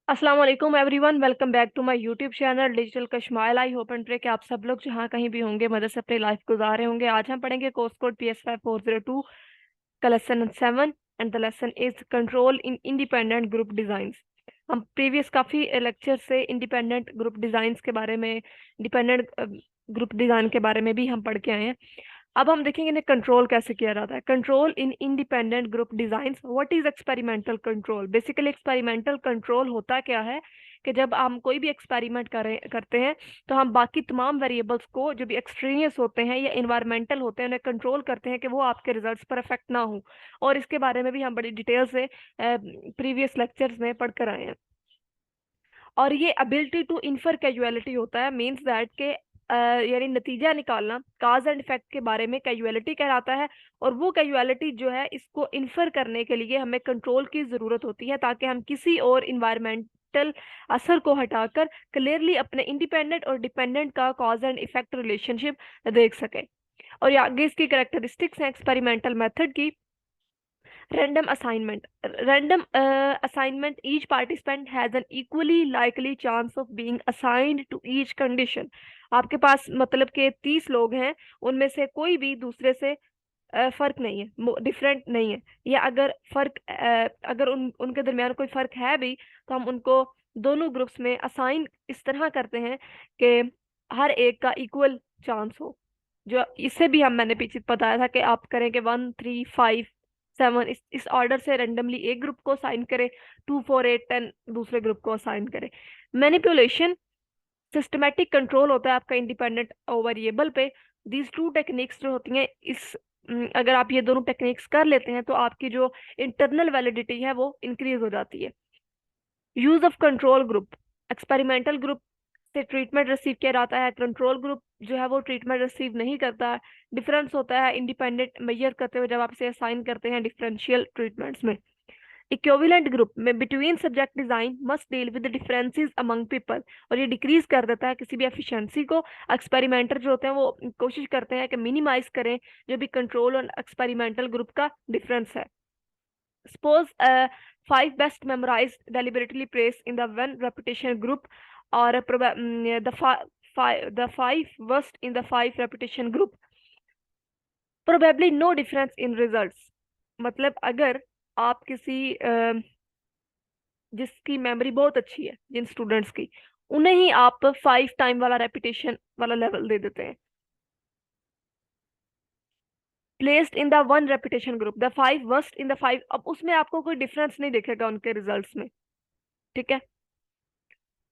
अस्सलाम वालेकुम everyone, welcome back to my YouTube channel digital कश्माइल। आई होप एंड प्रे कि आप सब लोग जहाँ कहीं भी होंगे मदद से अपनी लाइफ गुजार रहे होंगे। आज हम पढ़ेंगे कोर्स कोड PS5402 का lesson 7 and the lesson is control in independent group designs. हम प्रीवियस काफ़ी लेक्चर से इंडिपेंडेंट ग्रुप डिजाइंस के बारे में, इंडिपेंडेंट ग्रुप डिजाइन के बारे में भी हम पढ़ के आए हैं। अब हम देखेंगे इन्हें कंट्रोल कैसे किया जाता है। Control in independent group designs. What is experimental control? Basically experimental control होता क्या है कि जब हम कोई भी एक्सपेरिमेंट करते हैं तो हम बाकी तमाम वेरिएबल्स को जो भी एक्सट्रेनियस होते हैं या इन्वायरमेंटल होते हैं उन्हें कंट्रोल करते हैं कि वो आपके रिजल्ट्स पर अफेक्ट ना हो। और इसके बारे में भी हम बड़ी डिटेल से प्रीवियस लेक्चर्स में पढ़ कर आए हैं। और ये एबिलिटी टू इन्फर कैजुअलिटी होता है, मीन्स दैट के यानी नतीजा निकालना, काज एंड इफेक्ट के बारे में कैजुअलिटी कहलाता है। और वो कैजुअलिटी जो है इसको इन्फर करने के लिए हमें कंट्रोल की जरूरत होती है ताकि हम किसी और इन्वायरमेंटल असर को हटाकर क्लियरली अपने इंडिपेंडेंट और डिपेंडेंट का कॉज एंड इफेक्ट रिलेशनशिप देख सके। और ये आगे इसकी करेक्टरिस्टिक्स हैं एक्सपेरिमेंटल मेथड की। Random assignment. Random assignment, each participant has an equally likely chance of being assigned to each condition. आपके पास मतलब के 30 लोग हैं, उनमें से कोई भी दूसरे से फर्क नहीं है, डिफरेंट नहीं है। या अगर फर्क अगर उनके दरमियान कोई फर्क है भी तो हम उनको दोनों ग्रुप्स में असाइन इस तरह करते हैं कि हर एक का इक्वल चांस हो। जो इससे भी मैंने पीछे बताया था कि आप करेंगे 1 3 5 7, इस ऑर्डर से रेंडमली एक ग्रुप को असाइन करें, 2 4 8 10 दूसरे ग्रुप को असाइन करें। मैनिपुलेशन सिस्टमेटिक कंट्रोल होता है आपका इंडिपेंडेंट वेरिएबल पे। दीज टू टेक्निक्स जो होती हैं अगर आप ये दोनों टेक्निक्स कर लेते हैं तो आपकी जो इंटरनल वैलिडिटी है वो इंक्रीज हो जाती है। Use of control group. Experimental group से ट्रीटमेंट रिसीव किया जाता है, कंट्रोल ग्रुप जो है वो ट्रीटमेंट रिसीव नहीं करता है। डिफरेंस होता है इंडिपेंडेंट मेजर करते हुए जब आप इसे असाइन करते हैं डिफरेंशियल ट्रीटमेंट्स में। इक्विवेलेंट ग्रुप में between subject design must deal with differences among people. और ये डिक्रीज कर देता है किसी भी एफिशिएंसी को। एक्सपेरिमेंटर जो होते हैं वो कोशिश करते हैं कि मिनिमाइज करें जो भी कंट्रोल और एक्सपेरिमेंटल ग्रुप का डिफरेंस है। Suppose 5 best memorized deliberately placed in the one repetition group, or the 5 worst in the 5 repetition group. Probably no difference in results. मतलब अगर आप किसी जिसकी मेमोरी बहुत अच्छी है, जिन स्टूडेंट्स की, उन्हें ही आप 5 टाइम वाला रेपिटेशन वाला लेवल दे देते हैं, placed in the one repetition group, the 5 worst in the 5, अब उसमें आपको कोई डिफरेंस नहीं दिखेगा उनके रिजल्ट्स में। ठीक है।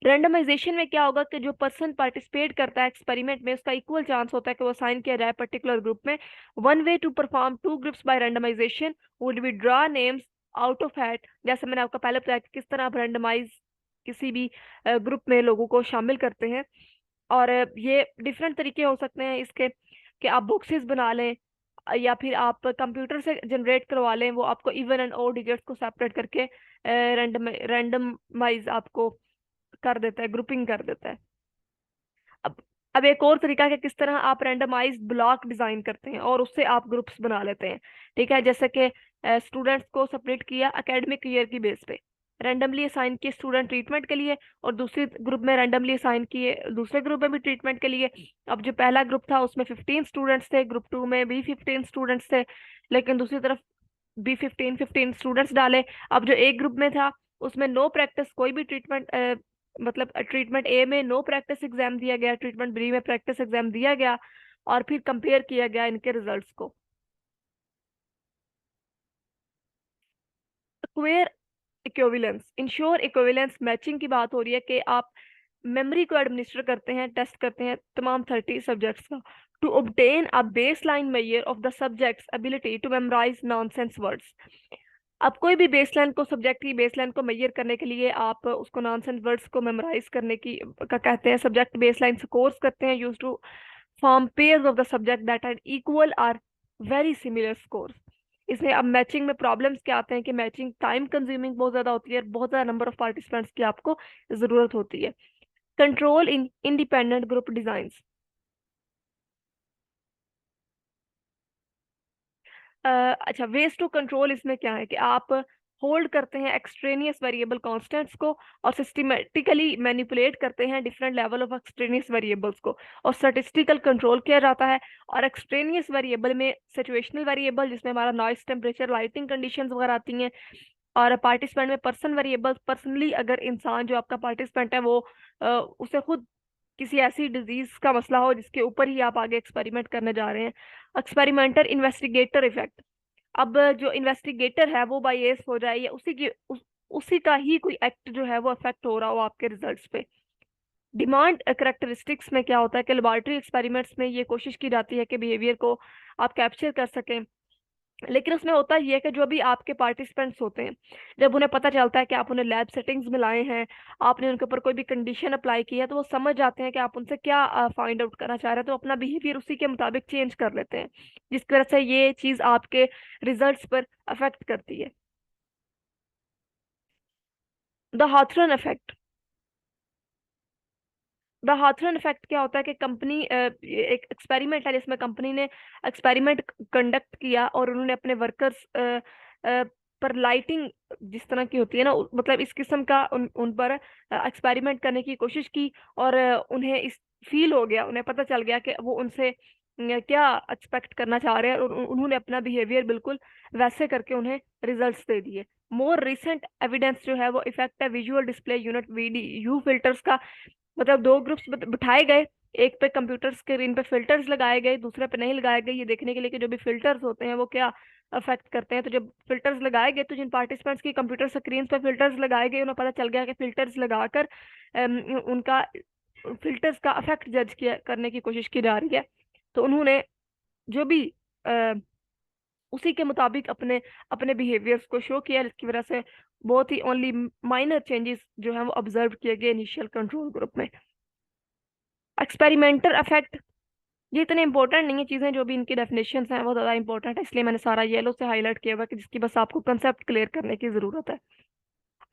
रैंडमाइजेशन में क्या होगा कि जो पर्सन पार्टिसिपेट करता है एक्सपेरिमेंट में उसका इक्वल चांस होता है कि वो साइन किया जाए पर्टिकुलर ग्रुप में। One way to perform two groups by randomization would be draw names out of hat. जैसे मैंने आपको पहले बताया कि किस तरह आप रैंडमाइज किसी भी ग्रुप में लोगों को शामिल करते हैं। और ये डिफरेंट तरीके हो सकते हैं इसके कि आप बॉक्सेस बना लें या फिर आप कंप्यूटर से जनरेट करवा लें, वो आपको इवन एंड ऑड डिजिट्स को सेपरेट करके रैंडमाइज आपको कर देता है, ग्रुपिंग कर देता है। अब अब एक और तरीका है कि किस तरह आप रैंडमाइज्ड ब्लॉक डिजाइन करते हैं और उससे आप ग्रुप्स बना लेते हैं। ठीक है, जैसे कि स्टूडेंट्स को सेपरेट किया एकेडमिक ईयर की बेस पे, रैंडमली असाइन किए स्टूडेंट ट्रीटमेंट के लिए, और दूसरे ग्रुप में रैंडमली असाइन किए दूसरे ग्रुप में भी ट्रीटमेंट के लिए। अब जो पहला ग्रुप था उसमें 15 स्टूडेंट्स थे, ग्रुप 2 में भी 15 स्टूडेंट्स थे, लेकिन दूसरी तरफ भी 15 स्टूडेंट्स डाले। अब जो एक ग्रुप में था उसमें नो प्रैक्टिस कोई भी ट्रीटमेंट, मतलब ट्रीटमेंट ए में नो प्रैक्टिस एग्जाम दिया गया, ट्रीटमेंट बी में प्रैक्टिस एग्जाम दिया गया, और फिर कंपेयर किया गया इनके रिजल्ट्स को। Square equivalence, ensure equivalence matching की बात हो रही है कि आप मेमोरी को एडमिनिस्टर करते हैं, टेस्ट करते हैं तमाम 30 सब्जेक्ट्स का, to obtain a baseline measure of the subject's ability to memorize nonsense words। अब कोई भी बेसलाइन को, सब्जेक्ट की बेसलाइन को मेजर करने के लिए आप उसको नॉनसेंस वर्ड्स को मेमोराइज करने की का कहते हैं सब्जेक्ट बेसलाइन स्कोर्स करते हैं, use to form pairs of the subject that are equal or very similar scores. इसमें अब मैचिंग में प्रॉब्लम्स क्या आते हैं कि मैचिंग टाइम कंज्यूमिंग बहुत ज्यादा होती है और बहुत ज्यादा नंबर ऑफ पार्टिसिपेंट्स की आपको जरूरत होती है। Control in independent group designs. अच्छा, वेज टू कंट्रोल इसमें क्या है कि आप होल्ड करते हैं एक्सट्रेनियस वेरिएबल कांस्टेंट्स को और सिस्टमेटिकली मैनिपुलेट करते हैं different level of extraneous variables को, और स्टैटिस्टिकल कंट्रोल किया जाता है। और एक्सट्रेनियस वेरिएबल में सिचुएशनल वेरिएबल जिसमें हमारा नॉइस, टेम्परेचर, लाइटिंग कंडीशंस वगैरह आती हैं, और पार्टिसिपेंट में पर्सन वेरिएबल्स, पर्सनली अगर इंसान जो आपका पार्टिसिपेंट है वो उसे खुद किसी ऐसी डिजीज का मसला हो जिसके ऊपर ही आप आगे एक्सपेरिमेंट करने जा रहे हैं। एक्सपेरिमेंटर इन्वेस्टिगेटर इफेक्ट, अब जो इन्वेस्टिगेटर है वो बायस हो जाए या उसी का ही कोई एक्ट जो है वो अफेक्ट हो रहा हो आपके रिजल्ट्स पे। डिमांड करेक्टरिस्टिक्स में क्या होता है कि लेबोरेटरी एक्सपेरिमेंट्स में ये कोशिश की जाती है कि बिहेवियर को आप कैप्चर कर सकें, लेकिन उसमें होता ये है कि जो भी आपके पार्टिसिपेंट्स होते हैं, जब उन्हें पता चलता है कि आप उन्हें लैब सेटिंग्स में लाए हैं, आपने उनके ऊपर कोई भी कंडीशन अप्लाई की है, तो वो समझ जाते हैं कि आप उनसे क्या फाइंड आउट करना चाह रहे हैं, तो अपना बिहेवियर उसी के मुताबिक चेंज कर लेते हैं, जिसकी वजह से ये चीज आपके रिजल्ट्स पर अफेक्ट करती है। द हाथरन इफेक्ट, द हाथरन इफेक्ट क्या होता है कि कंपनी एक एक्सपेरिमेंट है जिसमें कंपनी ने एक्सपेरिमेंट कंडक्ट किया और उन्होंने अपने वर्कर्स पर लाइटिंग जिस तरह की होती है ना, मतलब इस किस्म का उन पर एक्सपेरिमेंट करने की कोशिश की, और उन्हें इस फील हो गया, उन्हें पता चल गया कि वो उनसे क्या एक्सपेक्ट करना चाह रहे हैं, और उन्होंने अपना बिहेवियर बिल्कुल वैसे करके उन्हें रिजल्ट्स दे दिए। मोर रिसेंट एविडेंस जो है वो इफेक्ट है visual display unit VDU filters का, मतलब दो ग्रुप्स बिठाए गए, एक पे कंप्यूटर स्क्रीन पे फिल्टर्स लगाए गए, दूसरे पे नहीं लगाए गए, ये देखने के लिए कि जो भी फिल्टर्स होते हैं वो क्या अफेक्ट करते हैं। तो जब फिल्टर्स लगाए गए तो जिन पार्टिसिपेंट्स की कंप्यूटर स्क्रीन पे फिल्टर्स लगाए गए उन्हें पता चल गया कि फिल्टर्स लगाकर उनका फिल्टर्स का अफेक्ट जज किया करने की कोशिश की जा रही है, तो उन्होंने जो भी अ, उसी के मुताबिक अपने अपने बिहेवियर्स को शो किया, जिसकी वजह से बहुत ही ओनली माइनर चेंजेस जो है वो ऑब्जर्व किए गए इनिशियल कंट्रोल ग्रुप में। एक्सपेरिमेंटल इफेक्ट, ये इतने इंपॉर्टेंट नहीं है चीजें, जो भी इनकी डेफिनेशन हैं वो ज़्यादा इंपॉर्टेंट है, इसलिए मैंने सारा येलो से हाईलाइट किया हुआ है कि जिसकी बस आपको कंसेप्ट क्लियर करने की जरूरत है।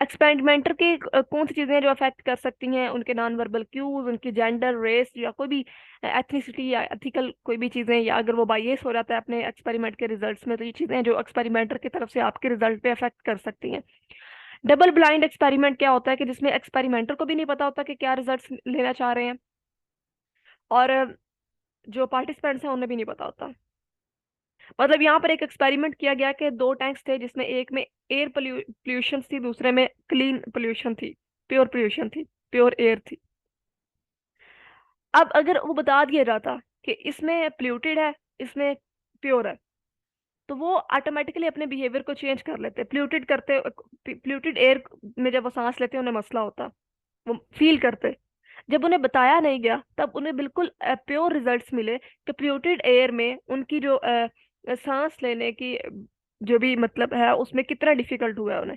एक्सपेरिमेंटर के कौन सी चीजें जो अफेक्ट कर सकती हैं, उनके नॉन वर्बल क्यूज, उनकी जेंडर, रेस या कोई भी एथनिसिटी या एथिकल कोई भी चीजें, या अगर वो बायस हो जाता है अपने एक्सपेरिमेंट के रिजल्ट्स में, तो ये चीजें जो एक्सपेरिमेंटर की तरफ से आपके रिजल्ट पे अफेक्ट कर सकती हैं। डबल ब्लाइंड एक्सपेरिमेंट क्या होता है कि जिसमें एक्सपेरिमेंटर को भी नहीं पता होता कि क्या रिजल्ट्स लेना चाह रहे हैं, और जो पार्टिसिपेंट्स हैं उन्हें भी नहीं पता होता। मतलब यहाँ पर एक एक्सपेरिमेंट किया गया कि दो टैंक्स थे जिसमें एक में एयर पोल्यूशन थी, दूसरे में क्लीन पोल्यूशन थी, प्योर पोल्यूशन थी, प्योर एयर थी। अब अगर वो बता दिया जाता कि इसमें पोल्यूटेड है, इसमें प्योर है, तो वो ऑटोमेटिकली अपने बिहेवियर को चेंज कर लेते। पोल्यूटेड एयर में जब वो सांस लेते उन्हें मसला होता, वो फील करते। जब उन्हें बताया नहीं गया तब उन्हें बिल्कुल प्योर रिजल्ट्स मिले कि पोल्यूटेड एयर में उनकी जो सांस लेने की जो भी मतलब है उसमें कितना डिफिकल्ट हुआ है उन्हें।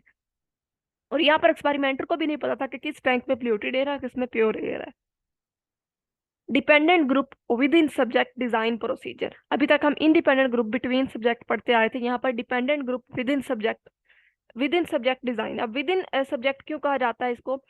और यहाँ पर एक्सपेरिमेंटर को भी नहीं पता था कि किस टैंक में पोल्यूटेड एयर है किस में प्योर एयर है। Dependent group with in subject design procedure, अभी तक हम इंडिपेंडेंट ग्रुप बिटवीन सब्जेक्ट पढ़ते आए थे, यहाँ पर dependent group with in subject, with in subject design. अब विद इन सब्जेक्ट क्यों कहा जाता है इसको,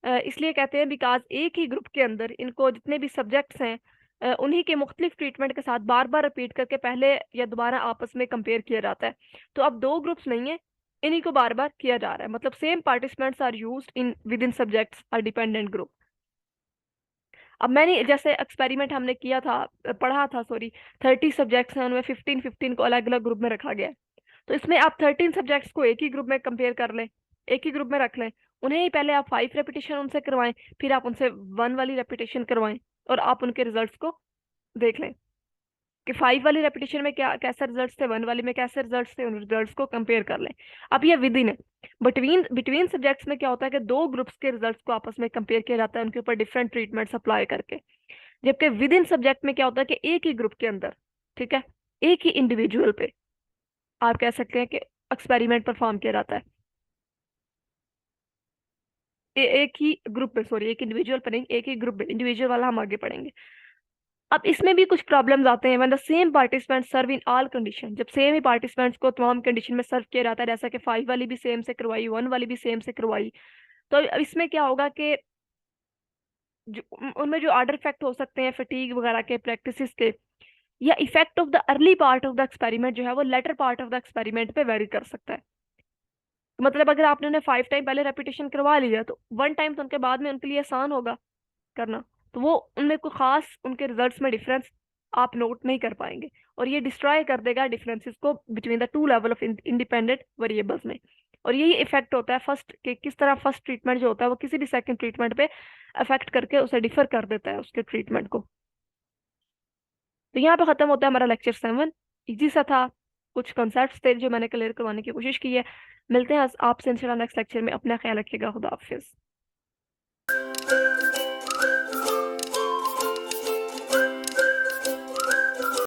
इसलिए कहते हैं बिकॉज एक ही ग्रुप के अंदर इनको जितने भी सब्जेक्ट्स हैं उन्हीं के मुख्तलिफ ट्रीटमेंट के साथ बार बार रिपीट करके पहले या दोबारा आपस में कंपेयर किया जाता है। तो अब दो ग्रुप्स नहीं है, इन्हीं को बार बार किया जा रहा है, मतलब same participants are used in within subjects or dependent group. अब मैंने जैसे एक्सपेरिमेंट हमने किया था, पढ़ा था सॉरी, 30 सब्जेक्ट्स हैं, उनमें 15 को अलग अलग ग्रुप में रखा गया है। तो इसमें आप 13 सब्जेक्ट्स को एक ही ग्रुप में कंपेयर कर लें, एक ही ग्रुप में रख लें, उन्हें ही पहले आप 5 रेपिटेशन उनसे करवाएं, फिर आप उनसे 1 वाली रेपिटेशन करवाएं, और आप उनके रिजल्ट्स को देख लें कि 5 वाली रेपिटेशन में क्या कैसे रिजल्ट्स थे, 1 वाली में कैसे रिजल्ट्स थे, उन रिजल्ट्स को कंपेयर कर लें। अब ये विद इन है। बिटवीन बिटवीन सब्जेक्ट्स में क्या होता है कि दो ग्रुप्स के रिजल्ट्स को आपस में कंपेयर किया जाता है उनके ऊपर डिफरेंट ट्रीटमेंट्स अप्लाई करके। जबकि विद इन सब्जेक्ट में क्या होता है कि एक ही ग्रुप के अंदर, ठीक है, एक ही इंडिविजुअल पे आप कह सकते हैं कि एक्सपेरिमेंट परफॉर्म किया जाता है। एक ही ग्रुप पे, सॉरी, एक इंडिविजुअल पर नहीं, एक ही ग्रुप पे, इंडिविजुअल वाला हम आगे पढ़ेंगे। अब इसमें भी कुछ प्रॉब्लम्स आते हैं when the same participant serve in all condition, जब सेम ही पार्टिसिपेंट्स को तमाम कंडीशन में सर्व किया जाता है, जैसा कि 5 वाली भी सेम से करवाई, 1 वाली भी सेम से करवाई, तो अब इसमें क्या होगा कि उनमें जो आर्डर इफेक्ट हो सकते हैं फटीग वगैरह के, प्रैक्टिसेस के, या effect of the early part of the experiment जो है वो later part of the experiment पे वेरी कर सकता है। तो मतलब अगर आपने उन्हें 5 टाइम पहले रेपिटेशन करवा लिया तो 1 टाइम तो उनके बाद में उनके लिए आसान होगा करना। तो वो उनमें कोई खास उनके रिजल्ट्स में डिफरेंस आप नोट नहीं कर पाएंगे, और ये डिस्ट्रॉय कर देगा डिफरेंसेस को between the two level of independent variables में। और यही इफेक्ट होता है फर्स्ट के, किस तरह फर्स्ट ट्रीटमेंट जो होता है वो किसी भी सेकंड ट्रीटमेंट पे अफेक्ट करके उसे डिफर कर देता है उसके ट्रीटमेंट को। तो यहाँ पे खत्म होता है हमारा लेक्चर 7। इजी सा था, कुछ कॉन्सेप्ट्स थे जो मैंने क्लियर करवाने की कोशिश की है। मिलते हैं आपसे इंशाल्लाह नेक्स्ट लेक्चर में। अपना ख्याल रखिएगा। खुदा हाफिज।